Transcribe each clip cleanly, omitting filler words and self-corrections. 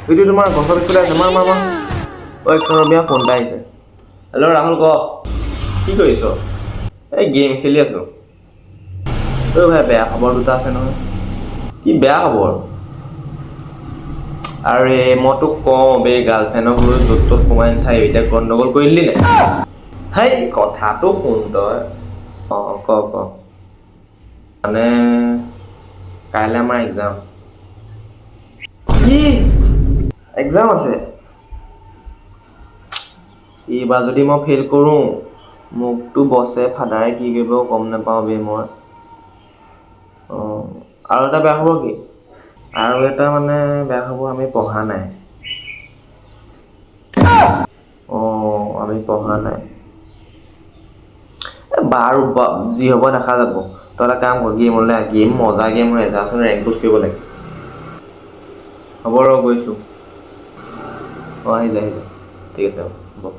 এইটো তোমাৰ গছৰ পিছফালে আছে, মাৰ মাৰ মাৰ। ঐ বিয়া ফোন এটা আহিছে। হেল্ল' ৰাহুল ক, কি কৰিছ? এই গেম খেলি আছো। ঐ ভাই বেয়া খবৰ দুটা আছে নহয়। কি বেয়া খবৰ? আৰে মই তোক কওঁ বে, গাৰ্লফ্ৰেণ্ডক লৈ য'ত ত'ত সোমাই নাথাকিবি, এতিয়া গণ্ডগোল কৰি দিলি নাই? হেই কথাটো শুন তই। ক ক। মানে কাইলৈ আমাৰ এক্সাম। কি এক্সাম আছে? এইবাৰ যদি মই ফেইল কৰোঁ, মোকতো বছে ফাদাৰে কি কৰিব গম নাপাওঁ বে মই। আৰু এটা বেয়া খবৰ কি? আৰু এটা মানে বেয়া খবৰ, আমি পঢ়া নাই। আমি পঢ়া নাই। বাৰু যি হ'ব দেখা যাব। তই এটা কাম কৰ, গেমলৈ আহ। গেম মজা গেম হৈ আছে, আচোন ৰেংক পুচ কৰিব লাগে। হ'ব ৰ গৈছোঁ। আহিলে ঠিক আছে হ'ব।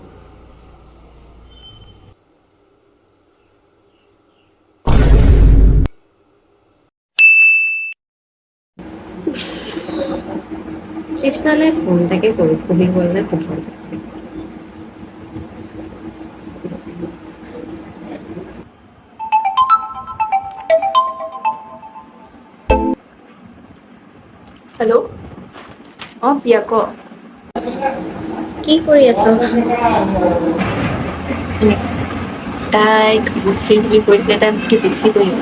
কৃষ্ণালে ফোন এটাকে কৰোঁ, খুলি গ'লে কথা। হেল্ল', প্ৰিয়া ক। কি কৰি আছ? তাইক বুজিম বুলি কৈ দিলে তাই মোতকে বেছি কৰিব,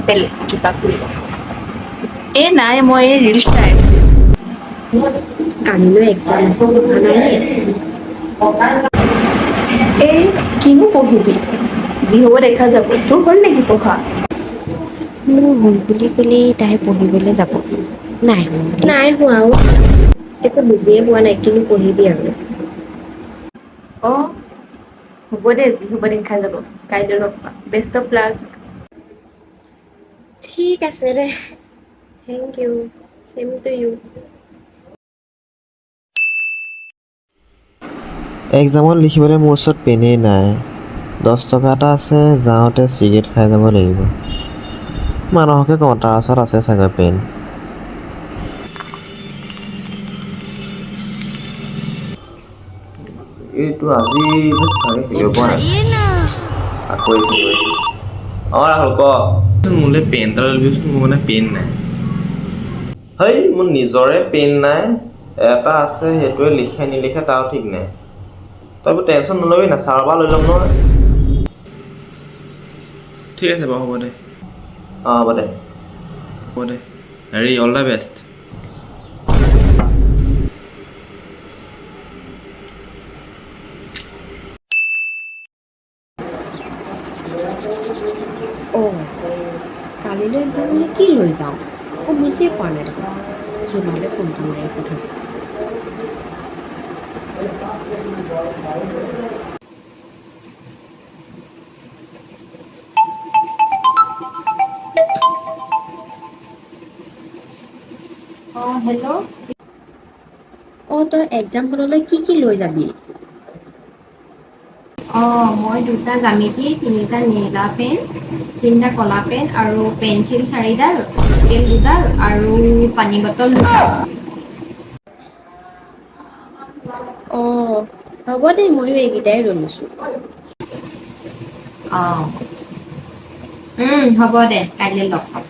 বেলেগ কিবা কৰিব। নাই মই এই ৰিলচ চাই আছিলোঁ। কালিলৈ এক্সাম আছে, পঢ়া নাই নে? কিনো পঢ়িবি, যি হ'ব দেখা যাব। তোৰ হ'ল নেকি পঢ়া? মোৰ হ'ল বুলি ক'লেই তাই পঢ়িবলৈ যাব, নাই হোৱা বুলি। নাই হোৱা অ', একো বুজিয়ে পোৱা নাই, কিনো পঢ়িবি আৰু। হ'ব দে, যি হ'ব দেখা যাব। কাইলৈ লগ পাম, বেষ্ট অফ লাক। ঠিক আছে দে, thank you, same to you. এক্সামত লিখিবলৈ মোৰ ওচৰত পেনেই নাই। 10 টকা এটা আছে, যাওঁতে চিগেট খাই যাব লাগিব। মানুহকে কওঁ, তাৰ ওচৰত আছে চাগৈ পেন। এইটো আজি চাগে শিকিব পৰা নাই। আকৌ আহিছে। ৰাহুল ক। মোলৈ পেন এটা লৈ দিবিচোন, মোৰ মানে পেন নাই। হেই মোৰ নিজৰে পেন নাই। এটা আছে, সেইটোৱে লিখে নিলিখে তাও ঠিক নাই। তই এইবোৰ টেনশ্যন নল'বি না, ছাৰৰ পৰা লৈ ল'ম নহয়। ঠিক আছে বাৰু হ'ব দে। হ'ব দে। হেৰি অল দ্য বেষ্ট। কালিলৈ এক্সামলৈ কি লৈ যাওঁ, একো বুজিয়ে পোৱা নাই দেখোন। জোনালে ফোনটো মাৰি সুধো। হেল্ল'। তই এক্সাম হললৈ কি কি লৈ যাবি? মই 2টা জ্যামিতি, 3টা নীলা পেন, 3টা কলা পেন আৰু পেঞ্চিল 4ডাল, স্কেল 2ডাল আৰু পানী বটল 2টা। হ'ব দে, ময়ো এইকেইটাই লৈ লৈছোঁ। হ'ব দে, কাইলৈ লগ পাম।